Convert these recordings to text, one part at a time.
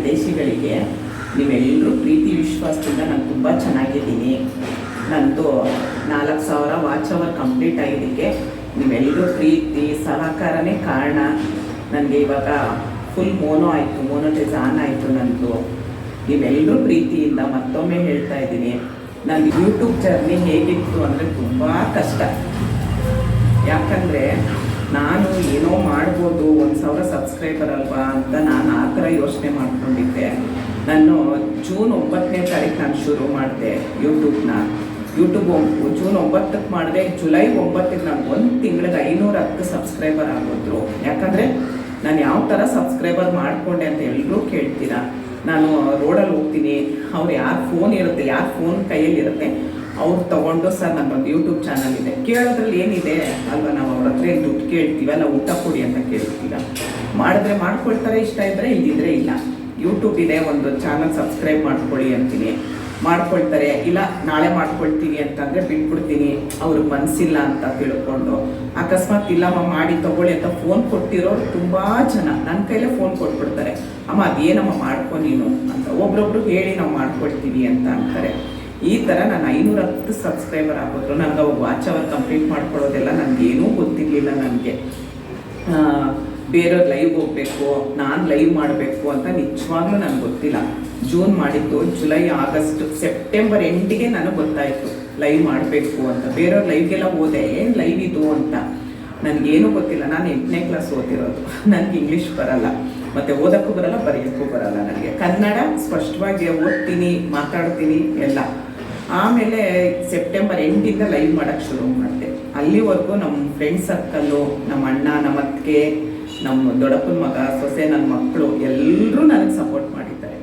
ಹಿತೈಷಿಗಳಿಗೆ ನೀವೆಲ್ಲರೂ ಪ್ರೀತಿ ವಿಶ್ವಾಸದಿಂದ ನಾನು ತುಂಬ ಚೆನ್ನಾಗಿದ್ದೀನಿ. ನಂದು 4000 ವಾಚ್ ಅವರ್ ಕಂಪ್ಲೀಟ್ ಆಗಿದ್ದಕ್ಕೆ ನೀವೆಲ್ಲರೂ ಪ್ರೀತಿ ಸಹಕಾರನೇ ಕಾರಣ. ನನಗೆ ಇವಾಗ ಫುಲ್ ಮೋನೋಟೈಸ್ ಆನ್ ಆಯಿತು ನಂದು. ನೀವೆಲ್ಲರೂ ಪ್ರೀತಿಯಿಂದ ಮತ್ತೊಮ್ಮೆ ಹೇಳ್ತಾ ಇದ್ದೀನಿ, ನನ್ನ ಯೂಟ್ಯೂಬ್ ಜರ್ನಿ ಹೇಗಿತ್ತು ಅಂದರೆ ತುಂಬ ಕಷ್ಟ. ಯಾಕಂದರೆ ನಾನು ಏನೋ ಮಾಡ್ಬೋದು, 1000 ಸಬ್ಸ್ಕ್ರೈಬರ್ ಅಲ್ವಾ ಅಂತ ನಾನು ಆ ಥರ ಯೋಚನೆ ಮಾಡ್ಕೊಂಡಿದ್ದೆ. ನಾನು ಜೂನ್ 9ನೇ ತಾರೀಕು ನಾನು ಶುರು ಮಾಡಿದೆ ಯೂಟ್ಯೂಬ್ ಜೂನ್ 9ಕ್ಕೆ ಮಾಡಿದೆ. ಜುಲೈ 9ಕ್ಕೆ ನಾನು 1 ತಿಂಗಳಿಗೆ 510 ಸಬ್ಸ್ಕ್ರೈಬರ್ ಆಗೋದ್ರು. ಯಾಕಂದರೆ ನಾನು ಯಾವ ಥರ ಸಬ್ಸ್ಕ್ರೈಬರ್ ಮಾಡಿಕೊಂಡೆ ಅಂತ ಎಲ್ಲರೂ ಕೇಳ್ತೀರಾ. ನಾನು ರೋಡಲ್ಲಿ ಹೋಗ್ತೀನಿ, ಅವ್ರು ಯಾರು ಫೋನ್ ಕೈಯಲ್ಲಿರುತ್ತೆ ಅವ್ರು ತೊಗೊಂಡು ಸರ್ ನನ್ನೊಂದು ಯೂಟ್ಯೂಬ್ ಚಾನಲ್ ಇದೆ, ಕೇಳೋದ್ರಲ್ಲಿ ಏನಿದೆ ಅಲ್ವಾ, ನಾವು ಅವ್ರ ಹತ್ರ ದುಡ್ಡು ಕೇಳ್ತೀವಲ್ಲ, ಊಟ ಕೊಡಿ ಅಂತ ಕೇಳ್ತೀವ. ಮಾಡಿದ್ರೆ ಮಾಡ್ಕೊಳ್ತಾರೆ, ಇಷ್ಟ ಇದ್ದರೆ ಇದ್ದಿದ್ರೆ ಇಲ್ಲ. ಯೂಟ್ಯೂಬ್ ಇದೆ, ಒಂದು ಚಾನಲ್ ಸಬ್ಸ್ಕ್ರೈಬ್ ಮಾಡ್ಕೊಳ್ಳಿ ಅಂತೀನಿ, ಮಾಡ್ಕೊಳ್ತಾರೆ. ಇಲ್ಲ ನಾಳೆ ಮಾಡ್ಕೊಳ್ತೀನಿ ಅಂತಂದರೆ ಬಿಟ್ಬಿಡ್ತೀನಿ, ಅವ್ರಿಗೆ ಮನಸ್ಸಿಲ್ಲ ಅಂತ ತಿಳ್ಕೊಂಡು. ಅಕಸ್ಮಾತ್ ಇಲ್ಲಮ್ಮ ಮಾಡಿ ತೊಗೊಳ್ಳಿ ಅಂತ ಫೋನ್ ಕೊಟ್ಟಿರೋರು ತುಂಬ ಜನ ನನ್ನ ಕೈಲೇ ಫೋನ್ ಕೊಟ್ಬಿಡ್ತಾರೆ. ಅಮ್ಮ ಅದೇನಮ್ಮ ಮಾಡ್ಕೊ ನೀನು ಅಂತ ಒಬ್ರೊಬ್ರು ಹೇಳಿ ನಾವು ಮಾಡ್ಕೊಳ್ತೀವಿ ಅಂತ ಅಂತಾರೆ. ಈ ಥರ ನಾನು 510 ಸಬ್ಸ್ಕ್ರೈಬರ್ ಆಗೋದ್ರು. ನನಗೆ ಅವಾಗ ವಾಚ್ ಅವರ್ ಕಂಪ್ಲೀಟ್ ಮಾಡ್ಕೊಳ್ಳೋದೆಲ್ಲ ನನಗೇನೂ ಗೊತ್ತಿರಲಿಲ್ಲ. ನನಗೆ ಬೇರೆಯವ್ರು ಲೈವ್ ಹೋಗಬೇಕು, ನಾನು ಲೈವ್ ಮಾಡಬೇಕು ಅಂತ ನಿಜವಾಗ್ಲೂ ನನಗೆ ಗೊತ್ತಿಲ್ಲ. ಜೂನ್ ಮಾಡಿದ್ದು, ಜುಲೈ, ಆಗಸ್ಟ್, ಸೆಪ್ಟೆಂಬರ್ ಎಂಡಿಗೆ ನನಗೆ ಗೊತ್ತಾಯಿತು ಲೈವ್ ಮಾಡಬೇಕು ಅಂತ. ಬೇರೆಯವ್ರ ಲೈವ್ಗೆಲ್ಲ ಹೋದೆ, ಏನು ಲೈವ್ ಇದು ಅಂತ ನನಗೇನೂ ಗೊತ್ತಿಲ್ಲ. ನಾನು 8ನೇ ಕ್ಲಾಸ್ ಓದಿರೋದು, ನನಗೆ ಇಂಗ್ಲೀಷ್ ಬರಲ್ಲ, ಮತ್ತು ಓದೋಕ್ಕೂ ಬರಲ್ಲ, ಬರೆಯೋಕ್ಕೂ ಬರಲ್ಲ. ನನಗೆ ಕನ್ನಡ ಸ್ಪಷ್ಟವಾಗಿ ಓದ್ತೀನಿ, ಮಾತಾಡ್ತೀನಿ ಎಲ್ಲ. ಆಮೇಲೆ ಸೆಪ್ಟೆಂಬರ್ ಎಂಡಿಂದ ಲೈವ್ ಮಾಡೋಕ್ಕೆ ಶುರು ಮಾಡಿದೆ. ಅಲ್ಲಿವರೆಗೂ ನಮ್ಮ ಫ್ರೆಂಡ್ ಸರ್ಕಲ್ಲು, ನಮ್ಮ ಅಣ್ಣ, ನಮ್ಮ ಅತ್ತಿಗೆ, ನಮ್ಮ ದೊಡ್ಡಪ್ಪನ ಮಗ, ಸೊಸೆ, ನನ್ನ ಮಕ್ಕಳು ಎಲ್ಲರೂ ನನಗೆ ಸಪೋರ್ಟ್ ಮಾಡಿದ್ದಾರೆ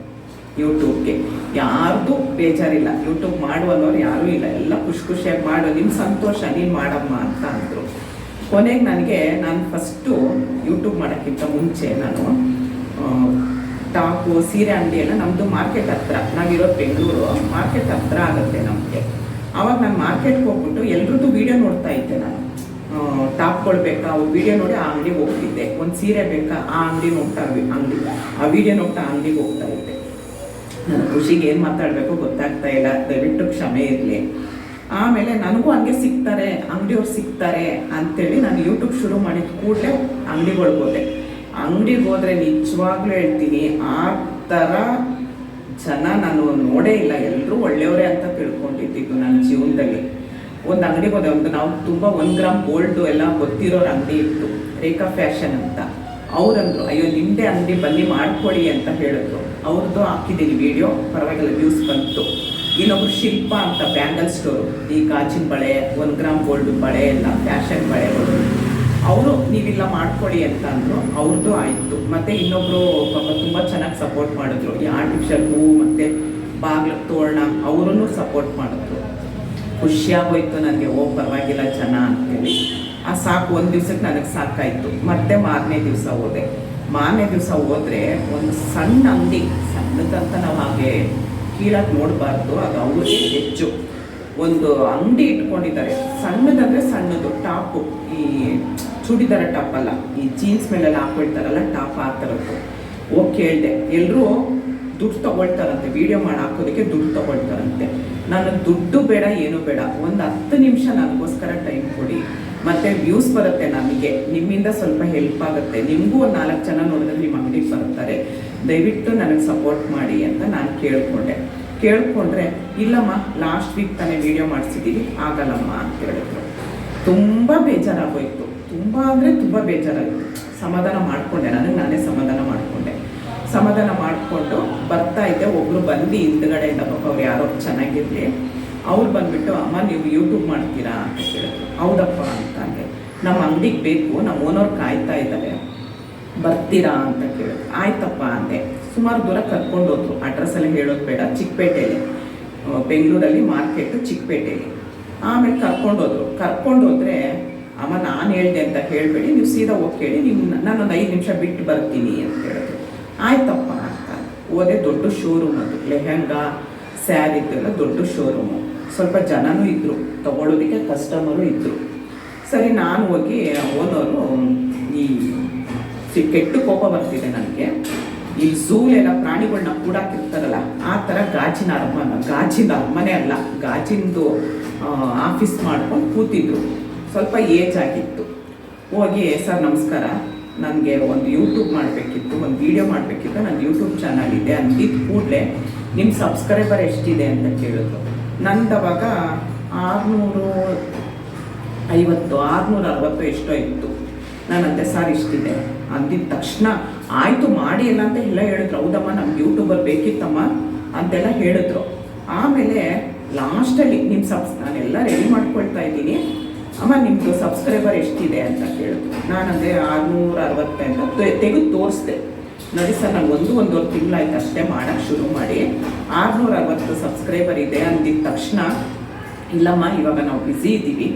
ಯೂಟ್ಯೂಬ್ಗೆ. ಯಾರ್ದು ಬೇಜಾರಿಲ್ಲ, ಯೂಟ್ಯೂಬ್ ಮಾಡುವನ್ನೋರು ಯಾರೂ ಇಲ್ಲ, ಎಲ್ಲ ಖುಷಿಯಾಗಿ ಮಾಡು, ನಿಮ್ಮ ಸಂತೋಷ, ನೀನು ಮಾಡಮ್ಮ ಅಂತ ಅಂದರು. ಕೊನೆಗೆ ನಾನು ಫಸ್ಟು ಯೂಟ್ಯೂಬ್ ಮಾಡೋಕ್ಕಿಂತ ಮುಂಚೆ ನಾನು ಟಾಪು, ಸೀರೆ ಅಂಗಡಿ ಎಲ್ಲ ನಮ್ಮದು ಮಾರ್ಕೆಟ್ ಹತ್ರ, ನಾವಿರೋದು ಬೆಂಗಳೂರು, ಮಾರ್ಕೆಟ್ ಹತ್ರ ಆಗುತ್ತೆ ನಮಗೆ. ಆವಾಗ ನಾನು ಮಾರ್ಕೆಟ್ಗೆ ಹೋಗ್ಬಿಟ್ಟು ಎಲ್ರದ್ದು ವೀಡಿಯೋ ನೋಡ್ತಾ ಇದ್ದೆ. ನಾನು ಟಾಪ್ಗಳು ಬೇಕಾ, ಅವ್ರು ವೀಡಿಯೋ ನೋಡಿ ಆ ಅಂಗಡಿಗೆ ಹೋಗ್ತಿದ್ದೆ. ಒಂದು ಸೀರೆ ಬೇಕಾ, ಆ ಅಂಗಡಿ ನೋಡ್ತಾ ಆ ವೀಡಿಯೋ ನೋಡ್ತಾ ಅಂಗಡಿಗೆ ಹೋಗ್ತಾ ಇದ್ದೆ. ನನ್ನ ಖುಷಿಗೆ ಏನು ಮಾತಾಡಬೇಕು ಗೊತ್ತಾಗ್ತಾ ಇಲ್ಲ, ದಯವಿಟ್ಟು ಕ್ಷಮೆ ಇರಲಿ. ಆಮೇಲೆ ನನಗೂ ಹಂಗೆ ಸಿಗ್ತಾರೆ, ಅಂಗಡಿಯವ್ರು ಸಿಗ್ತಾರೆ ಅಂಥೇಳಿ ನಾನು ಯೂಟ್ಯೂಬ್ ಶುರು ಮಾಡಿದ ಕೂಡಲೇ ಅಂಗಡಿಗಳಿಗೆ ಹೋದೆ. ಅಂಗಡಿಗೆ ಹೋದರೆ ನಿಜವಾಗ್ಲೂ ಹೇಳ್ತೀನಿ, ಆ ಥರ ಜನ ನಾನು ನೋಡೇ ಇಲ್ಲ. ಎಲ್ಲರೂ ಒಳ್ಳೆಯವರೇ ಅಂತ ತಿಳ್ಕೊಂಡಿದ್ದು ನನ್ನ ಜೀವನದಲ್ಲಿ. ಒಂದು ಅಂಗಡಿಗೆ ಹೋದೆ, ನಾವು ತುಂಬ 1 ಗ್ರಾಮ್ ಗೋಲ್ಡು ಎಲ್ಲ ಗೊತ್ತಿರೋರು ಅಂಗಡಿ ಇತ್ತು, ರೇಖಾ ಫ್ಯಾಷನ್ ಅಂತ. ಅವರಂದ್ರು, ಅಯ್ಯೋ ನಿಮ್ಮದೇ ಅಂಗಡಿ ಬನ್ನಿ ಮಾಡ್ಕೊಳ್ಳಿ ಅಂತ ಹೇಳಿದ್ರು. ಅವ್ರದ್ದು ಹಾಕಿದ್ದೀನಿ ವಿಡಿಯೋ, ಪರವಾಗಿಲ್ಲ ವ್ಯೂಸ್ ಬಂತು. ಇನ್ನೊಬ್ರು ಶಿಲ್ಪ ಅಂತ ಬ್ಯಾಂಗಲ್ ಸ್ಟೋರು, ಈ ಗಾಜಿನ ಬಳೆ, 1 ಗ್ರಾಮ್ ಗೋಲ್ಡ್ ಬಳೆ ಎಲ್ಲ, ಫ್ಯಾಷನ್ ಬಳೆಗಳು, ಅವರು ನೀವಿಲ್ಲ ಮಾಡ್ಕೊಳ್ಳಿ ಅಂತ ಅಂದರು. ಅವ್ರದ್ದು ಆಯಿತು. ಮತ್ತು ಇನ್ನೊಬ್ಬರು ಪಾಪ ತುಂಬ ಚೆನ್ನಾಗಿ ಸಪೋರ್ಟ್ ಮಾಡಿದ್ರು, ಈ ಆರ್ಟಿಫಿಷಿಯಲ್ ಹೂವು ಮತ್ತು ಬಾಗಿಲು ತೋರಣ, ಅವರೂ ಸಪೋರ್ಟ್ ಮಾಡಿದ್ರು. ಖುಷಿಯಾಗೋಯ್ತು ನನಗೆ, ಪರವಾಗಿಲ್ಲ ಜನ ಅಂತೇಳಿ. ಆ ಸಾಕು, ಒಂದು ದಿವ್ಸಕ್ಕೆ ನನಗೆ ಸಾಕಾಯಿತು. ಮತ್ತೆ ಮಾರನೇ ದಿವಸ ಹೋದೆ. ಮಾರನೇ ದಿವಸ ಹೋದರೆ ಒಂದು ಸಣ್ಣ ಅಂಗಡಿ, ಸಣ್ಣದಂತ ನಾವು ಹಾಗೆ ಕೀಳಾಗಿ ನೋಡಬಾರ್ದು, ಅದು ಅವ್ರಿಗೆ ಹೆಚ್ಚು. ಒಂದು ಅಂಗಡಿ ಇಟ್ಕೊಂಡಿದ್ದಾರೆ, ಸಣ್ಣದಂದರೆ ಸಣ್ಣದು ಟಾಪು, ಈ ಚೂಡಿದಾರ ಟಾಪ್ ಅಲ್ಲ, ಈ ಜೀನ್ಸ್ ಮೇಲೆಲ್ಲ ಹಾಕೊಳ್ತಾರಲ್ಲ ಟಾಪ್, ಆ ಥರದ್ದು. ಹೋಗಿ ಕೇಳಿದೆ. ಎಲ್ಲರೂ ದುಡ್ಡು ತೊಗೊಳ್ತಾರಂತೆ, ವೀಡಿಯೋ ಮಾಡಿ ಹಾಕೋದಕ್ಕೆ ದುಡ್ಡು ತೊಗೊಳ್ತಾರಂತೆ. ನಾನು ದುಡ್ಡು ಬೇಡ, ಏನು ಬೇಡ, ಒಂದು 10 ನಿಮಿಷ ನನಗೋಸ್ಕರ ಟೈಮ್ ಕೊಡಿ, ಮತ್ತು ವ್ಯೂಸ್ ಬರುತ್ತೆ ನಮಗೆ, ನಿಮ್ಮಿಂದ ಸ್ವಲ್ಪ ಹೆಲ್ಪ್ ಆಗುತ್ತೆ, ನಿಮಗೂ ಒಂದು 4 ಜನ ನೋಡಿದ್ರೆ ನಿಮ್ಮ ಅಂಗಡಿಗೆ ಬರ್ತಾರೆ, ದಯವಿಟ್ಟು ನನಗೆ ಸಪೋರ್ಟ್ ಮಾಡಿ ಅಂತ ನಾನು ಕೇಳಿಕೊಂಡ್ರೆ ಇಲ್ಲಮ್ಮ ಲಾಸ್ಟ್ ವೀಕ್ ತಾನೇ ವೀಡಿಯೋ ಮಾಡಿಸಿದ್ದೀವಿ, ಆಗಲ್ಲಮ್ಮ ಅಂತ ಹೇಳಿದ್ರು. ತುಂಬ ಬೇಜಾರಾಗೋಯ್ತು, ತುಂಬ ಅಂದರೆ ತುಂಬ ಬೇಜಾರಾಯಿತು. ಸಮಾಧಾನ ಮಾಡಿಕೊಂಡೆ, ನನಗೆ ನಾನೇ ಸಮಾಧಾನ ಮಾಡಿಕೊಂಡು ಬರ್ತಾ ಇದ್ದೆ. ಒಬ್ಬರು ಬಂದು ಹಿಂದ್ಗಡೆಯಿಂದ, ಅವ್ರು ಯಾರೋ ಚೆನ್ನಾಗಿರಲಿ, ಅವ್ರು ಬಂದುಬಿಟ್ಟು, ಅಮ್ಮ ನೀವು ಯೂಟ್ಯೂಬ್ ಮಾಡ್ತೀರಾ ಅಂತ ಕೇಳಿದ್ರು. ಹೌದಪ್ಪ ಅಂತಂದೆ. ನಮ್ಮ ಅಂಗಡಿಗೆ ಬೇಕು, ನಮ್ಮ ಓನವ್ರು ಕಾಯ್ತಾ ಇದ್ದಾರೆ, ಬರ್ತೀರಾ ಅಂತ ಕೇಳಿದ್ರು. ಆಯ್ತಪ್ಪ ಅಂದೆ. ಸುಮಾರು ದೂರ ಕರ್ಕೊಂಡು ಹೋದ್ರು, ಅಡ್ರೆಸ್ ಎಲ್ಲ ಹೇಳೋದು ಬೇಡ, ಚಿಕ್ಕಪೇಟೆಯಲ್ಲಿ, ಬೆಂಗಳೂರಲ್ಲಿ ಮಾರ್ಕೆಟು ಚಿಕ್ಕಪೇಟೆಯಲ್ಲಿ. ಆಮೇಲೆ ಕರ್ಕೊಂಡು ಹೋದ್ರೆ, ಅಮ್ಮ ನಾನು ಹೇಳಿದೆ ಅಂತ ಹೇಳಬೇಡಿ, ನೀವು ಸೀದಾ ಹೋಗಿ ಕೇಳಿ, ನಾನೊಂದು 5 ನಿಮಿಷ ಬಿಟ್ಟು ಬರ್ತೀನಿ ಅಂತ ಹೇಳಿದ್ರು. ಆಯ್ತಪ್ಪ ಅಂತ ಹೋದೆ. ದೊಡ್ಡ ಶೋರೂಮ್ ಅದು, ಲೆಹಂಗಾ ಸ್ಯಾರಿದ್ದೆಲ್ಲ ದೊಡ್ಡ ಶೋರೂಮು. ಸ್ವಲ್ಪ ಜನನೂ ಇದ್ದರು, ತೊಗೊಳೋದಕ್ಕೆ ಕಸ್ಟಮರು ಇದ್ದರು. ಸರಿ, ನಾನು ಹೋಗಿ ಓನರು, ಕೆಟ್ಟ ಕೋಪ ಬರ್ತಿದೆ ನನಗೆ, ಈ ಝೂಲೆಲ್ಲ ಪ್ರಾಣಿಗಳನ್ನ ಕೂಡಾಕಿರ್ತಾರಲ್ಲ ಆ ಥರ ಗಾಜಿನ ಅರಮನೆ ಅಲ್ಲ, ಗಾಜಿಂದು ಆಫೀಸ್ ಮಾಡ್ಕೊಂಡು ಕೂತಿದ್ರು. ಸ್ವಲ್ಪ ಏಜ್ ಆಗಿತ್ತು. ಹೋಗಿ ಸರ್ ನಮಸ್ಕಾರ, ನನಗೆ ಒಂದು ಯೂಟ್ಯೂಬ್ ಮಾಡಬೇಕಿತ್ತು, ಒಂದು ವಿಡಿಯೋ ಮಾಡಬೇಕಿತ್ತು, ನನ್ನ ಯೂಟ್ಯೂಬ್ ಚಾನಲ್ ಇದೆ ಅಂದಿದ್ದ ಕೂಡಲೇ ನಿಮ್ಮ ಸಬ್ಸ್ಕ್ರೈಬರ್ ಎಷ್ಟಿದೆ ಅಂತ ಕೇಳಿದ್ರು. ನಂದವಾಗ 660 ಎಷ್ಟೋ ಇತ್ತು. ನಾನಂತೆ ಸರ್ ಇಷ್ಟಿದೆ ಅಂದಿದ್ದ ತಕ್ಷಣ ಆಯಿತು ಮಾಡಿ ಎಲ್ಲ ಅಂತ ಎಲ್ಲ ಹೇಳಿದ್ರು. ಹೌದಮ್ಮ ನಮ್ಗೆ ಯೂಟ್ಯೂಬರ್ ಬೇಕಿತ್ತಮ್ಮ ಅಂತೆಲ್ಲ ಹೇಳಿದ್ರು. ಆಮೇಲೆ ಲಾಸ್ಟಲ್ಲಿ ನಾನೆಲ್ಲ ರೆಡಿ ಮಾಡ್ಕೊಳ್ತಾ ಇದ್ದೀನಿ, ಅಮ್ಮ ನಿಮ್ಮದು ಸಬ್ಸ್ಕ್ರೈಬರ್ ಎಷ್ಟಿದೆ ಅಂತ ಕೇಳಿದ್ರು. ನಾನಂದರೆ 660 ಅಂತ ತೆಗೆದು ತೋರಿಸ್ದೆ. ನೋಡಿ ಸರ್ ನಾನು ಒಂದೂವರೆ ತಿಂಗಳಾಯ್ತು ಅಷ್ಟೇ ಮಾಡೋಕ್ಕೆ ಶುರು ಮಾಡಿ, 660 ಸಬ್ಸ್ಕ್ರೈಬರ್ ಇದೆ ಅಂದಿದ್ದ ತಕ್ಷಣ ಇಲ್ಲಮ್ಮ ಇವಾಗ ನಾವು ಬ್ಯುಸಿ ಇದ್ದೀವಿ,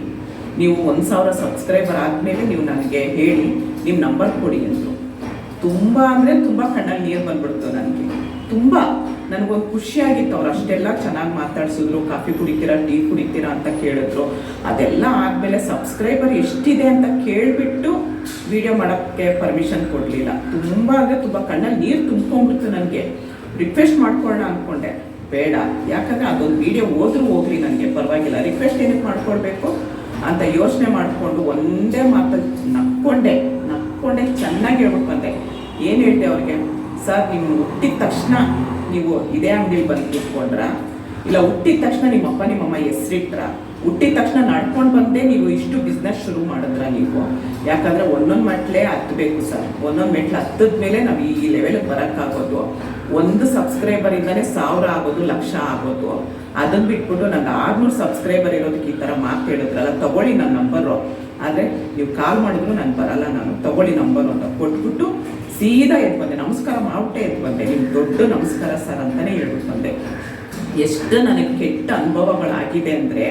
ನೀವು 1000 ಸಬ್ಸ್ಕ್ರೈಬರ್ ಆದಮೇಲೆ ನೀವು ನನಗೆ ಹೇಳಿ ನಿಮ್ಮ ನಂಬರ್ ಕೊಡಿ ಅಂದರು. ತುಂಬ ಅಂದರೆ ತುಂಬ ಕಣ್ಣಲ್ಲಿ ನೀರು ಬಂದ್ಬಿಡ್ತು ನನಗೆ. ತುಂಬ ನನಗೊಂದು ಖುಷಿಯಾಗಿತ್ತು. ಅವ್ರು ಅಷ್ಟೆಲ್ಲ ಚೆನ್ನಾಗಿ ಮಾತಾಡ್ಸಿದ್ರು. ಕಾಫಿ ಕುಡಿತೀರಾ, ಟೀ ಕುಡಿತೀರಾ ಅಂತ ಕೇಳಿದ್ರು. ಅದೆಲ್ಲ ಆದಮೇಲೆ ಸಬ್ಸ್ಕ್ರೈಬರ್ ಎಷ್ಟಿದೆ ಅಂತ ಕೇಳಿಬಿಟ್ಟು ವಿಡಿಯೋ ಮಾಡೋಕ್ಕೆ ಪರ್ಮಿಷನ್ ಕೊಡಲಿಲ್ಲ. ತುಂಬ ಅಂದರೆ ತುಂಬ ಕಣ್ಣಲ್ಲಿ ನೀರು ತುಂಬ್ಕೊಂಡ್ಬಿಡ್ತು ನನಗೆ. ರಿಕ್ವೆಸ್ಟ್ ಮಾಡ್ಕೊಳ್ಳೋಣ ಅಂದ್ಕೊಂಡೆ, ಬೇಡ, ಯಾಕಂದರೆ ಅದೊಂದು ವಿಡಿಯೋ ಹೋಗಲಿ ನನಗೆ ಪರವಾಗಿಲ್ಲ, ರಿಕ್ವೆಸ್ಟ್ ಏನಕ್ಕೆ ಮಾಡ್ಕೊಳ್ಬೇಕು ಅಂತ ಯೋಚನೆ ಮಾಡಿಕೊಂಡು ಒಂದೇ ಮಾತಲ್ಲಿ ನಕ್ಕೊಂಡೆ ಚೆನ್ನಾಗಿ ಹೇಳ್ಬಿಟ್ಟು ಬಂದೆ. ಏನು ಹೇಳ್ದೆ ಅವ್ರಿಗೆ, ಸರ್ ನೀವು ಹುಟ್ಟಿದ ತಕ್ಷಣ ನೀವು ಇದೇ ಅಂಗಡಿಲಿ ಬಂದು ಕೂತ್ಕೊಂಡ್ರ, ಇಲ್ಲ ಹುಟ್ಟಿದ ತಕ್ಷಣ ನಿಮ್ಮಪ್ಪ ನಿಮ್ಮಮ್ಮ ಹೆಸರಿಟ್ರ, ಹುಟ್ಟಿದ ತಕ್ಷಣ ನಡ್ಕೊಂಡು ಬಂದೆ ನೀವು ಇಷ್ಟು ಬಿಸ್ನೆಸ್ ಶುರು ಮಾಡಿದ್ರ ನೀವು? ಯಾಕಂದರೆ ಒಂದೊಂದು ಮೆಟ್ಲೆ ಹತ್ತಬೇಕು ಸರ್, ಒಂದೊಂದು ಮೆಟ್ಲು ಹತ್ತದ ಮೇಲೆ ನಾವು ಈ ಲೆವೆಲ್ಗೆ ಬರೋಕ್ಕಾಗೋದು. 1 ಸಬ್ಸ್ಕ್ರೈಬರಿಂದನೇ 1000 ಆಗೋದು, 1,00,000 ಆಗೋದು. ಅದನ್ನು ಬಿಟ್ಬಿಟ್ಟು ನನ್ನ 600 ಸಬ್ಸ್ಕ್ರೈಬರ್ ಇರೋದಕ್ಕೆ ಈ ಥರ ಮಾತು ಹೇಳಿದ್ರಲ್ಲ, ತಗೊಳ್ಳಿ ನನ್ನ ನಂಬರು, ಆದರೆ ನೀವು ಕಾಲ್ ಮಾಡಿದ್ರು ನಾನು ಬರಲ್ಲ, ನಾನು ತಗೊಳ್ಳಿ ನಂಬರು ಅಂತ ಕೊಟ್ಬಿಟ್ಟು ಸೀದಾ ಎದ್ದು ಬಂದೆ. ನಮಸ್ಕಾರ ಮಾಡ್ಬಿಟ್ಟೆ ಎದ್ದು ಬಂದೆ. ನಿಮ್ಗೆ ದೊಡ್ಡ ನಮಸ್ಕಾರ ಸರ್ ಅಂತಲೇ ಹೇಳ್ಬಿಟ್ಟು ಬಂದೆ. ಎಷ್ಟು ನನಗೆ ಕೆಟ್ಟ ಅನುಭವಗಳಾಗಿದೆ ಅಂದರೆ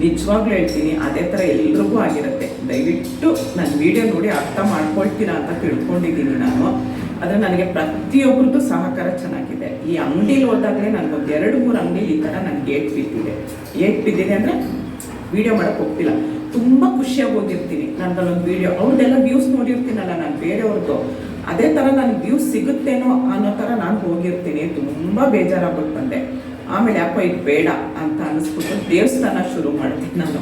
ನಿಜವಾಗ್ಲೂ ಹೇಳ್ತೀನಿ, ಅದೇ ಥರ ಎಲ್ರಿಗೂ ಆಗಿರುತ್ತೆ. ದಯವಿಟ್ಟು ನನ್ನ ವಿಡಿಯೋ ನೋಡಿ ಅರ್ಥ ಮಾಡ್ಕೊಳ್ತೀರಾ ಅಂತ ತಿಳ್ಕೊಂಡಿದ್ದೀನಿ ನಾನು. ಆದರೆ ನನಗೆ ಪ್ರತಿಯೊಬ್ಬರದ್ದು ಸಹಕಾರ ಚೆನ್ನಾಗಿದೆ. ಈ ಅಂಗಡಿಲಿ ಹೋದಾಗಲೇ ನನಗೊಂದು 2-3 ಅಂಗಡಿಲಿ ಈ ಥರ ನನಗೆ ಏಟ್ ಬಿದ್ದಿದೆ ಅಂದರೆ ವಿಡಿಯೋ ಮಾಡೋಕ್ಕೆ ಹೋಗ್ತಿಲ್ಲ. ತುಂಬ ಖುಷಿಯಾಗಿ ಹೋಗಿರ್ತೀನಿ. ನನಗಲ್ಲೊಂದು ವಿಡಿಯೋ ಅವ್ರದ್ದೆಲ್ಲ ವ್ಯೂಸ್ ನೋಡಿರ್ತೀನಲ್ಲ ನಾನು ಬೇರೆಯವ್ರದ್ದು, ಅದೇ ಥರ ನನಗೆ ವ್ಯೂಸ್ ಸಿಗುತ್ತೇನೋ ಅನ್ನೋ ಥರ ನಾನು ಹೋಗಿರ್ತೀನಿ. ತುಂಬ ಬೇಜಾರಾಗ್ಬಿಟ್ಟು ಬಂದೆ. ಆಮೇಲೆ ಯಾಕೋ ಇದು ಬೇಡ ಅಂತ ಅನ್ನಿಸ್ಬಿಟ್ಟು ದೇವಸ್ಥಾನ ಶುರು ಮಾಡ್ತೀನಿ ನಾನು.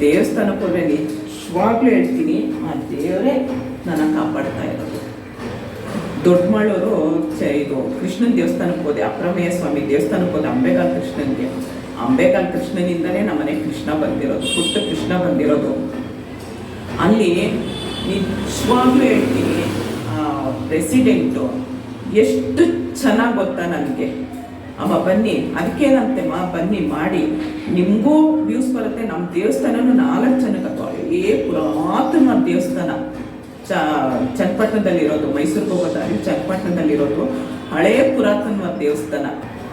ದೇವಸ್ಥಾನಕ್ಕೆ ಹೋದರೆ ನಿಜವಾಗ್ಲೂ ಹೇಳ್ತೀನಿ, ಆ ದೇವರೇ ನನ್ನ ಕಾಪಾಡ್ತಾ ಇರೋದು. ದೊಡ್ಡಮಳ್ಳೂರು ಇದು ಕೃಷ್ಣನ ದೇವಸ್ಥಾನಕ್ಕೆ ಹೋದೆ, ಅಪ್ರಮೇಯ ಸ್ವಾಮಿ ದೇವಸ್ಥಾನಕ್ಕೆ ಹೋದೆ, ಅಂಬೇಗಾಲ್ ಕೃಷ್ಣನಿಂದನೇ ನಮ್ಮನೆ ಕೃಷ್ಣ ಬಂದಿರೋದು, ಪುಟ್ಟ ಕೃಷ್ಣ ಬಂದಿರೋದು. ಅಲ್ಲಿ ನಿಜವಾಗ್ಲೂ ಹೇಳ್ತೀನಿ, ಪ್ರೆಸಿಡೆಂಟು ಎಷ್ಟು ಚೆನ್ನಾಗಿ ಗೊತ್ತಾ ನನಗೆ, ಅಮ್ಮ ಬನ್ನಿ, ಅದಕ್ಕೇನಂತೆಮ್ಮ ಬನ್ನಿ ಮಾಡಿ, ನಿಮಗೂ ವ್ಯೂಸ್ ಬರುತ್ತೆ. ನಮ್ಮ ದೇವಸ್ಥಾನನೂ 4 ಜನಕ್ಕೆ ಪುರಾತನ ದೇವಸ್ಥಾನ, ಚನ್ನಪಟ್ಟಣದಲ್ಲಿರೋದು, ಮೈಸೂರಿಗೆ ಹೋಗೋ ದಾರಿ ಚನ್ನಪಟ್ಟಣದಲ್ಲಿರೋದು ಹಳೇ ಪುರಾತನ ದೇವಸ್ಥಾನ.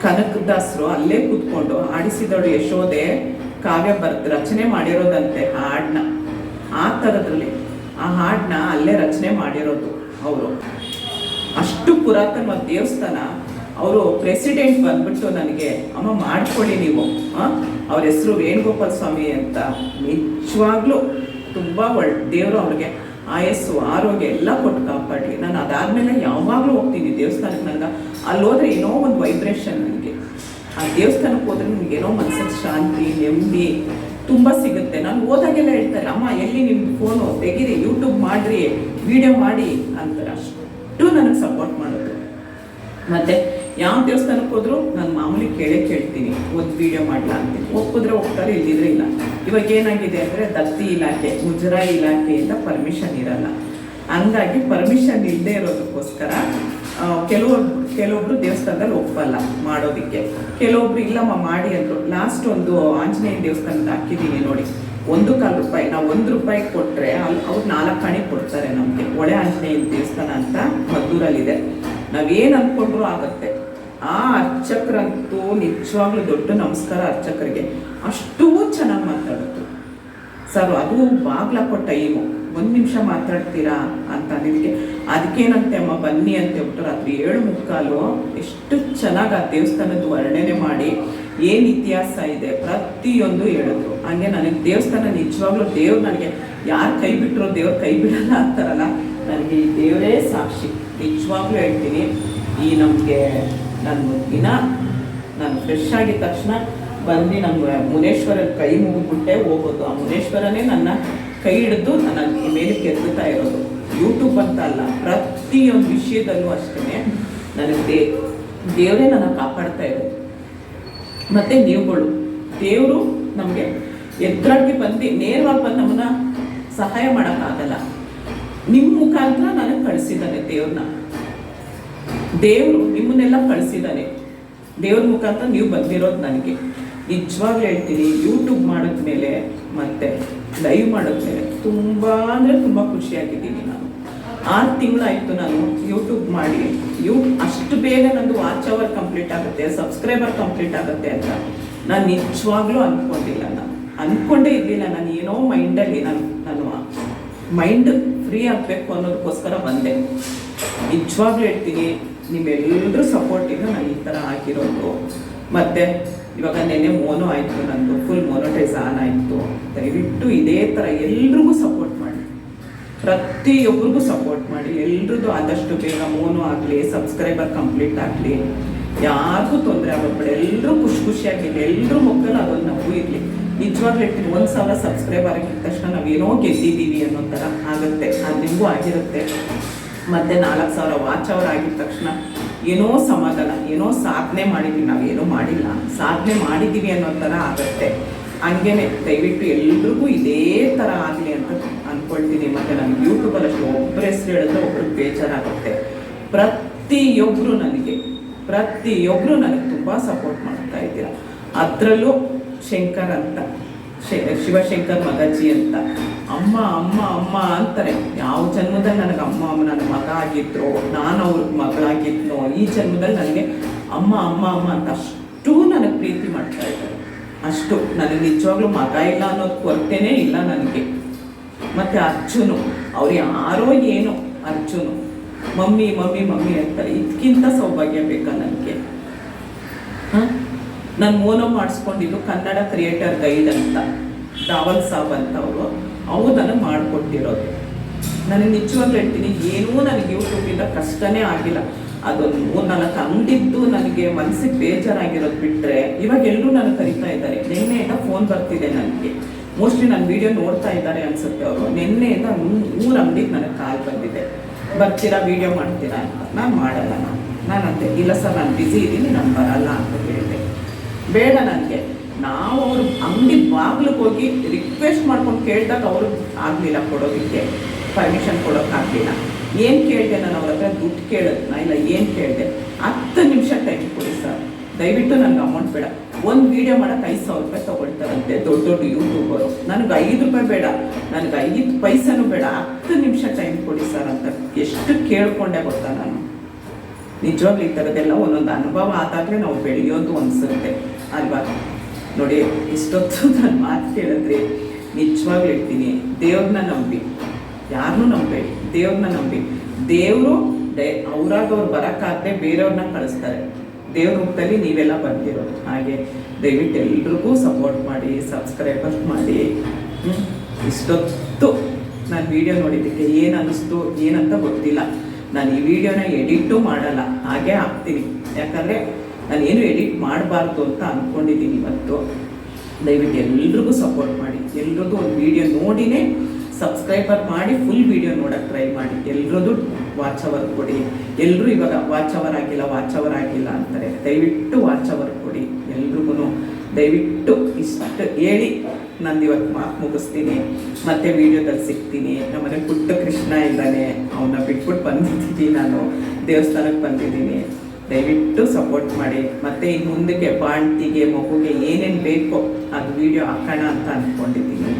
ಕನಕದಾಸರು ಅಲ್ಲೇ ಕೂತ್ಕೊಂಡು ಆಡಿಸಿದಳು ಯಶೋದೆ ಕಾವ್ಯ ರಚನೆ ಮಾಡಿರೋದಂತೆ ಹಾಡನ್ನ. ಆ ಥರದ್ರಲ್ಲಿ ಆ ಹಾಡನ್ನ ಅಲ್ಲೇ ರಚನೆ ಮಾಡಿರೋದು ಅವರು. ಅಷ್ಟು ಪುರಾತನ ದೇವಸ್ಥಾನ. ಅವರು ಪ್ರೆಸಿಡೆಂಟ್ ಬಂದ್ಬಿಟ್ಟು ನನಗೆ, ಅಮ್ಮ ಮಾಡ್ಕೊಳ್ಳಿ ನೀವು, ಅವ್ರ ಹೆಸರು ವೇಣುಗೋಪಾಲ ಸ್ವಾಮಿ ಅಂತ. ನಿಜವಾಗ್ಲೂ ತುಂಬ ದೇವರು ಅವ್ರಿಗೆ ಆಯಸ್ಸು ಆರೋಗ್ಯ ಎಲ್ಲ ಕೊಟ್ಟು ಕಾಪಾಡಲಿ. ನಾನು ಅದಾದಮೇಲೆ ಯಾವಾಗಲೂ ಹೋಗ್ತೀನಿ ದೇವಸ್ಥಾನಕ್ಕೆ. ನನಗೆ ಅಲ್ಲಿ ಹೋದರೆ ಏನೋ ಒಂದು ವೈಬ್ರೇಷನ್ ನನಗೆ. ಆ ದೇವಸ್ಥಾನಕ್ಕೆ ಹೋದರೆ ನನಗೇನೋ ಮನಸ್ಸಿಗೆ ಶಾಂತಿ, ನೆಮ್ಮದಿ ತುಂಬ ಸಿಗುತ್ತೆ. ನಾನು ಹೋದಾಗೆಲ್ಲ ಹೇಳ್ತಾರೆ, ಅಮ್ಮ ಎಲ್ಲಿ ನಿಮ್ಮ ಫೋನು ತೆಗೀರಿ, ಯೂಟ್ಯೂಬ್ ಮಾಡಿರಿ, ವಿಡಿಯೋ ಮಾಡಿ ಅಂತಾರೆ. ಅಷ್ಟು ನನಗೆ ಸಪೋರ್ಟ್ ಮಾಡೋದು. ಮತ್ತು ಯಾವ ದೇವಸ್ಥಾನಕ್ಕೆ ಹೋದರೂ ನಾನು ಮಾಮೂಲಿ ಕೇಳ್ತೀನಿ, ಒಂದು ವಿಡಿಯೋ ಮಾಡಲಾ ಅಂತೀನಿ. ಒಪ್ಪಿದ್ರೆ ಹೋಗ್ತಾರೆ, ಇಲ್ಲಿದ್ರೆ ಇಲ್ಲ. ಇವಾಗ ಏನಾಗಿದೆ ಅಂದರೆ ದತ್ತಿ ಇಲಾಖೆ, ಮುಜರಾಯಿ ಇಲಾಖೆಯಿಂದ ಪರ್ಮಿಷನ್ ಇರಲ್ಲ. ಹಂಗಾಗಿ ಪರ್ಮಿಷನ್ ಇಲ್ಲದೆ ಇರೋದಕ್ಕೋಸ್ಕರ ಕೆಲವೊಬ್ರು ದೇವಸ್ಥಾನದಲ್ಲಿ ಒಪ್ಪಲ್ಲ ಮಾಡೋದಕ್ಕೆ, ಕೆಲವೊಬ್ರು ಇಲ್ಲಮ್ಮ ಮಾಡಿ ಅಂದರು. ಲಾಸ್ಟ್ ಒಂದು ಆಂಜನೇಯ ದೇವಸ್ಥಾನದ ಹಾಕಿದ್ದೀನಿ ನೋಡಿ, ₹1.25. ನಾವು ₹1 ಕೊಟ್ಟರೆ ಅವ್ರು 4 ಆಣೆ ಕೊಡ್ತಾರೆ ನಮಗೆ. ಒಳೆ ಆಂಜನೇಯ ದೇವಸ್ಥಾನ ಅಂತ ಮದ್ದೂರಲ್ಲಿದೆ. ನಾವೇನು ಅಂದ್ಕೊಂಡ್ರೂ ಆಗುತ್ತೆ. ಆ ಅರ್ಚಕರಂತೂ ನಿಜವಾಗ್ಲೂ ದೊಡ್ಡ ನಮಸ್ಕಾರ ಅರ್ಚಕರಿಗೆ. ಅಷ್ಟೂ ಚೆನ್ನಾಗಿ ಮಾತಾಡೋದು ಸರ್. ಅದು ಬಾಗ್ಲಾಕೋ ಟೈಮು, 1 ನಿಮಿಷ ಮಾತಾಡ್ತೀರಾ ಅಂತ ನಿಮಗೆ. ಅದಕ್ಕೇನಂತೆ ಅಮ್ಮ ಬನ್ನಿ ಅಂತ ಹೇಳ್ಬಿಟ್ಟು ರಾತ್ರಿ 7:45 ಎಷ್ಟು ಚೆನ್ನಾಗಿ ಆ ದೇವಸ್ಥಾನದ ವರ್ಣನೆ ಮಾಡಿ ಏನು ಇತಿಹಾಸ ಇದೆ ಪ್ರತಿಯೊಂದು ಹೇಳಿದ್ರು. ಹಂಗೆ ನನಗೆ ದೇವಸ್ಥಾನ ನಿಜವಾಗ್ಲೂ ದೇವ್ರು ನನಗೆ ಯಾರು ಕೈ ಬಿಟ್ಟರೋ ದೇವ್ರು ಕೈ ಬಿಡಲ್ಲ ಅಂತಾರಲ್ಲ, ನನಗೆ ಈ ದೇವರೇ ಸಾಕ್ಷಿ. ನಿಜವಾಗ್ಲೂ ಹೇಳ್ತೀನಿ, ಈ ನಮಗೆ ನಾನು ದಿನ ನಾನು ಫ್ರೆಶ್ ಆಗಿದ ತಕ್ಷಣ ಬಂದು ನಮ್ಮ ಮುನೇಶ್ವರನ ಕೈ ಮುಗಿದ್ಬಿಟ್ಟೆ ಹೋಗೋದು. ಆ ಮುನೇಶ್ವರನೇ ನನ್ನ ಕೈ ಹಿಡಿದು ನನ್ನ ಮೇಲಕ್ಕೆ ಎತ್ತುತ್ತಾ ಇರೋದು. ಯೂಟ್ಯೂಬ್ ಅಂತ ಅಲ್ಲ, ಪ್ರತಿಯೊಂದು ವಿಷಯದಲ್ಲೂ ಅಷ್ಟೇ ನನಗೆ ದೇವರೇ ನನ್ನ ಕಾಪಾಡ್ತಾ ಇರೋದು. ಮತ್ತು ನೀವುಗಳು, ದೇವರು ನಮಗೆ ಎದುರಾಗಿ ಬಂದು ನೇರವಾಗಿ ಬಂದು ನಮ್ಮನ್ನ ಸಹಾಯ ಮಾಡೋಕ್ಕಾಗಲ್ಲ. ನಿಮ್ಮ ಮುಖಾಂತರ ನನಗೆ ಕಳಿಸಿದ್ದಾನೆ ದೇವರು ನಿಮ್ಮನ್ನೆಲ್ಲ ಕಳಿಸಿದ್ದಾನೆ. ದೇವ್ರ ಮುಖಾಂತರ ನೀವು ಬಂದಿರೋದು ನನಗೆ ನಿಜವಾಗ್ಲೂ ಹೇಳ್ತೀನಿ. ಯೂಟ್ಯೂಬ್ ಮಾಡಿದ್ಮೇಲೆ ಮತ್ತು ಲೈವ್ ಮಾಡಿದ್ಮೇಲೆ ತುಂಬ ಅಂದರೆ ತುಂಬ ಖುಷಿಯಾಗಿದ್ದೀನಿ. ನಾನು 6 ತಿಂಗಳಾಯಿತು ನಾನು ಯೂಟ್ಯೂಬ್ ಮಾಡಿ. ಅಷ್ಟು ಬೇಗ ನಂದು ವಾಚ್ ಅವರ್ ಕಂಪ್ಲೀಟ್ ಆಗುತ್ತೆ, ಸಬ್ಸ್ಕ್ರೈಬರ್ ಕಂಪ್ಲೀಟ್ ಆಗುತ್ತೆ ಅಂತ ನಾನು ನಿಜವಾಗ್ಲೂ ಅಂದ್ಕೊಂಡಿಲ್ಲ. ನಾನು ಅಂದ್ಕೊಂಡೇ ಇರಲಿಲ್ಲ. ನಾನು ಏನೋ ಮೈಂಡಲ್ಲಿ ನಾನು ಮೈಂಡ್ ಫ್ರೀ ಆಗಬೇಕು ಅನ್ನೋದಕ್ಕೋಸ್ಕರ ಬಂದೆ. ನಿಜವಾಗ್ಲೂ ಹೇಳ್ತೀನಿ, ನಿಮ್ಮೆಲ್ಲರೂ ಸಪೋರ್ಟಿಂದ ನಾನು ಈ ಥರ ಆಗಿರೋದು. ಮತ್ತು ಇವಾಗ ನೆನ್ನೆ ಮೋನೋ ಆಯಿತು, ನಂದು ಫುಲ್ ಮೋನೋಟೈಸ್ ಆನ್ ಆಯಿತು. ದಯವಿಟ್ಟು ಇದೇ ಥರ ಎಲ್ರಿಗೂ ಸಪೋರ್ಟ್ ಮಾಡಿ, ಪ್ರತಿಯೊಬ್ಬರಿಗೂ ಸಪೋರ್ಟ್ ಮಾಡಿ. ಎಲ್ರದ್ದು ಆದಷ್ಟು ಬೇಗ ಮೋನೋ ಆಗಲಿ, ಸಬ್ಸ್ಕ್ರೈಬರ್ ಕಂಪ್ಲೀಟ್ ಆಗಲಿ, ಯಾರಿಗೂ ತೊಂದರೆ ಆಗೋದ್ಬೇಡ. ಎಲ್ಲರೂ ಖುಷಿಯಾಗಿರಲಿ, ಎಲ್ಲರೂ ಮಕ್ಕಳು ಅದೊಂದು ನಗು ಇರಲಿ. ನಿಜವಾಗ್ಲೂ ಹೇಳ್ತೀನಿ, 1000 ಸಬ್ಸ್ಕ್ರೈಬರ್ ಆಗಿದ ತಕ್ಷಣ ನಾವೇನೋ ಗೆದ್ದಿದ್ದೀವಿ ಅನ್ನೋ ಥರ ಆಗುತ್ತೆ. ಅದು ನಿಮಗೂ ಆಗಿರುತ್ತೆ. ಮತ್ತು 4000 ವಾಚ್ ಅವರ್ ಆಗಿದ ತಕ್ಷಣ ಏನೋ ಸಮಾಧಾನ, ಏನೋ ಸಾಧನೆ ಮಾಡಿದ್ದೀವಿ, ನಾವೇನೋ ಮಾಡಿಲ್ಲ, ಸಾಧನೆ ಮಾಡಿದ್ದೀವಿ ಅನ್ನೋ ಥರ ಆಗುತ್ತೆ. ಹಂಗೇನೆ ದಯವಿಟ್ಟು ಎಲ್ರಿಗೂ ಇದೇ ಥರ ಆಗಲಿ ಅಂತ ಅಂದ್ಕೊಳ್ತೀನಿ. ಮತ್ತು ನನಗೆ ಯೂಟ್ಯೂಬಲ್ಲಿ ಅಷ್ಟು ಒಬ್ಬರ ಹೆಸರು ಹೇಳಿದ್ರೆ ಒಬ್ರಿಗೆ ಬೇಜಾರಾಗುತ್ತೆ. ಪ್ರತಿಯೊಬ್ಬರು ನನಗೆ ತುಂಬ ಸಪೋರ್ಟ್ ಮಾಡ್ತಾ ಇದ್ದೀರ. ಅದರಲ್ಲೂ ಶಂಕರ್ ಅಂತ, ಶಿವಶಂಕರ್ ಮಗಜ್ಜಿ ಅಂತ ಅಮ್ಮ ಅಮ್ಮ ಅಮ್ಮ ಅಂತಾರೆ. ಯಾವ ಜನ್ಮದಲ್ಲಿ ನನಗೆ ಅಮ್ಮ ನನ್ನ ಮಗ ಆಗಿದ್ರು, ನಾನು ಅವ್ರಿಗೆ ಮಗಳಾಗಿದ್ನೋ, ಈ ಜನ್ಮದಲ್ಲಿ ನನಗೆ ಅಮ್ಮ ಅಮ್ಮ ಅಮ್ಮ ಅಂತ ಅಷ್ಟು ನನಗೆ ಪ್ರೀತಿ ಮಾಡ್ತಾ ಇದ್ದಾರೆ. ಅಷ್ಟು ನನಗೆ ನಿಜವಾಗ್ಲೂ ಮಗ ಇಲ್ಲ ಅನ್ನೋದು ಕೊರತೆನೇ ಇಲ್ಲ ನನಗೆ. ಮತ್ತು ಅರ್ಜುನು, ಅವ್ರು ಯಾರೋ ಏನೋ ಅರ್ಜುನು ಮಮ್ಮಿ ಮಮ್ಮಿ ಮಮ್ಮಿ ಅಂತಾರೆ. ಇದಕ್ಕಿಂತ ಸೌಭಾಗ್ಯ ಬೇಕಾ ನನಗೆ? ನಾನು ಮೋನೋ ಮಾಡಿಸ್ಕೊಂಡಿದ್ದು ಕನ್ನಡ ಕ್ರಿಯೇಟರ್ ಗೈಡ್ ಅಂತ, ದಾವಲ್ ಸಾಬ್ ಅಂತ ಅವರು ನನಗೆ ಮಾಡಿಕೊಟ್ಟಿರೋದು. ನನಗೆ ನಿಜವಾಗ್ಲೂ ಹೇಳ್ತೀನಿ, ಏನೂ ನನಗೆ ಯೂಟ್ಯೂಬಿಂದ ಕಷ್ಟನೇ ಆಗಿಲ್ಲ. ಅದೊಂದು 3-4 ಅಂಗಡಿದ್ದು ನನಗೆ ಮನಸ್ಸಿಗೆ ಬೇಜಾರಾಗಿರೋದು ಬಿಟ್ಟರೆ, ಇವಾಗ ಎಲ್ಲರೂ ನನಗೆ ಕರಿತಾ ಇದ್ದಾರೆ. ನಿನ್ನೆಯಿಂದ ಫೋನ್ ಬರ್ತಿದೆ ನನಗೆ. ಮೋಸ್ಟ್ಲಿ ನನ್ನ ವೀಡಿಯೋ ನೋಡ್ತಾ ಇದ್ದಾರೆ ಅನಿಸುತ್ತೆ ಅವರು. ನಿನ್ನೆಯಿಂದ 3 ಅಂಗಡಿಗೆ ನನಗೆ ಕಾಲ್ ಬಂದಿದೆ, ಬರ್ತೀರಾ ವೀಡಿಯೋ ಮಾಡ್ತೀರಾ ಅಂತ. ನಾನು ಮಾಡಲ್ಲ. ನಾನಂತೆ ಇಲ್ಲ ಸರ್, ನಾನು ಬ್ಯುಸಿ ಇದ್ದೀನಿ, ನಾನು ಬರಲ್ಲ ಅಂತ ಹೇಳಿದೆ. ಬೇಡ ನನಗೆ. ನಾವು ಅವ್ರ ಅಂಗಡಿ ಬಾಗಿಲಿಗೆ ಹೋಗಿ ರಿಕ್ವೆಸ್ಟ್ ಮಾಡ್ಕೊಂಡು ಕೇಳಿದಾಗ ಅವರು ಆಗಲಿಲ್ಲ ಕೊಡೋದಕ್ಕೆ, ಪರ್ಮಿಷನ್ ಕೊಡೋಕ್ಕಾಗಲಿಲ್ಲ. ಏನು ಕೇಳಿದೆ ನಾನು ಅವ್ರ ಹತ್ರ? ದುಡ್ಡು ಕೇಳೋದನ್ನ ಇಲ್ಲ, ಏನು ಕೇಳಿದೆ? 10 ನಿಮಿಷ ಟೈಮ್ ಕೊಡಿ ಸರ್, ದಯವಿಟ್ಟು ನನಗೆ ಅಮೌಂಟ್ ಬೇಡ. ಒಂದು ವೀಡಿಯೋ ಮಾಡೋಕ್ಕೆ 5,000 ರೂಪಾಯಿ ತೊಗೊಳ್ತಾರಂತೆ ದೊಡ್ಡ ಯೂಟ್ಯೂಬರು. ನನಗೆ 5 ರೂಪಾಯಿ ಬೇಡ, ನನಗೆ 5 ಪೈಸೆನೂ ಬೇಡ, 10 ನಿಮಿಷ ಟೈಮ್ ಕೊಡಿ ಸರ್ ಅಂತ ಎಷ್ಟು ಕೇಳ್ಕೊಂಡೆ ಗೊತ್ತಾ ನಾನು. ನಿಜವಾಗ್ಲೂ ಈ ಥರದ್ದೆಲ್ಲ ಒಂದೊಂದು ಅನುಭವ ಆದಾಗಲೇ ನಾವು ಬೆಳೆಯೋದು ಅನಿಸುತ್ತೆ ಅಲ್ವಾ? ನೋಡಿ, ಇಷ್ಟೊತ್ತು ನಾನು ಮಾತು ಕೇಳಿದ್ರೆ ನಿಜವಾಗ್ಲೂ ಹೇಳ್ತೀನಿ, ದೇವ್ರನ್ನ ನಂಬಿ, ಯಾರನ್ನೂ ನಂಬೇಡಿ, ದೇವ್ರನ್ನ ನಂಬಿ. ದೇವರು ಅವ್ರಾಗವ್ರು ಬರೋಕ್ಕಾಗದೆ ಬೇರೆಯವ್ರನ್ನ ಕಳಿಸ್ತಾರೆ. ದೇವ್ರ ರೂಪದಲ್ಲಿ ನೀವೆಲ್ಲ ಬಂದಿರೋದು. ಹಾಗೆ ದಯವಿಟ್ಟು ಎಲ್ರಿಗೂ ಸಪೋರ್ಟ್ ಮಾಡಿ, ಸಬ್ಸ್ಕ್ರೈಬರ್ ಮಾಡಿ. ಇಷ್ಟೊತ್ತು ನಾನು ವೀಡಿಯೋ ನೋಡಿದ್ದಕ್ಕೆ ಏನು ಅನ್ನಿಸ್ತು ಏನಂತ ಗೊತ್ತಿಲ್ಲ. ನಾನು ಈ ವಿಡಿಯೋನ ಎಡಿಟು ಮಾಡಲ್ಲ, ಹಾಗೆ ಹಾಕ್ತೀನಿ. ಯಾಕಂದರೆ ನಾನೇನು ಎಡಿಟ್ ಮಾಡಬಾರ್ದು ಅಂತ ಅಂದ್ಕೊಂಡಿದ್ದೀನಿ ಇವತ್ತು. ದಯವಿಟ್ಟು ಎಲ್ರಿಗೂ ಸಪೋರ್ಟ್ ಮಾಡಿ, ಎಲ್ರಿಗೂ ಒಂದು ವೀಡಿಯೋ ನೋಡಿನೇ ಸಬ್ಸ್ಕ್ರೈಬರ್ ಮಾಡಿ ಫುಲ್ ವೀಡಿಯೋ ನೋಡೋಕ್ಕೆ ಟ್ರೈ ಮಾಡಿ. ಎಲ್ರದ್ದು ವಾಚ್ ಅವರ್ ಕೊಡಿ. ಎಲ್ಲರೂ ಇವಾಗ ವಾಚ್ ಅವರ್ ಆಗಿಲ್ಲ ಅಂತಾರೆ. ದಯವಿಟ್ಟು ವಾಚ್ ಅವರ್ ಕೊಡಿ ಎಲ್ರಿಗೂ. ದಯವಿಟ್ಟು ಇಷ್ಟು ಹೇಳಿ ನಂದು ಇವತ್ತು ಮಾತು ಮುಗಿಸ್ತೀನಿ. ಮತ್ತೆ ವೀಡಿಯೋದಲ್ಲಿ ಸಿಗ್ತೀನಿ. ನಮ್ಮನೆ ಪುಟ್ಟ ಕೃಷ್ಣ ಇದ್ದಾನೆ, ಅವನ್ನ ಬಿಟ್ಬಿಟ್ಟು ಬಂದಿದ್ದೀನಿ, ನಾನು ದೇವಸ್ಥಾನಕ್ಕೆ ಬಂದಿದ್ದೀನಿ. ದಯವಿಟ್ಟು ಸಪೋರ್ಟ್ ಮಾಡಿ. ಮತ್ತು ಇನ್ನು ಮುಂದಕ್ಕೆ ಬಾಣ್ತಿಗೆ ಮಗುಗೆ ಏನೇನು ಬೇಕೋ ಅದು ವೀಡಿಯೋ ಹಾಕೋಣ ಅಂತ ಅಂದ್ಕೊಂಡಿದ್ದೀನಿ.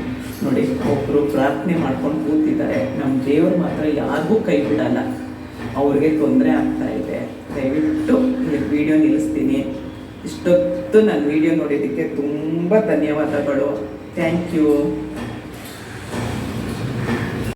ನೋಡಿ, ಒಬ್ಬರು ಪ್ರಾರ್ಥನೆ ಮಾಡ್ಕೊಂಡು ಕೂತಿದ್ದಾರೆ. ನಮ್ಮ ದೇವರು ಮಾತ್ರ ಯಾರಿಗೂ ಕೈ ಬಿಡಲ್ಲ. ಅವ್ರಿಗೆ ತೊಂದರೆ ಆಗ್ತಾ ಇದೆ. ದಯವಿಟ್ಟು ವೀಡಿಯೋ ನಿಲ್ಲಿಸ್ತೀನಿ. ಇಷ್ಟೊತ್ತು ನನ್ನ ವೀಡಿಯೋ ನೋಡಿದ್ದಕ್ಕೆ ತುಂಬ ಧನ್ಯವಾದಗಳು. Thank you.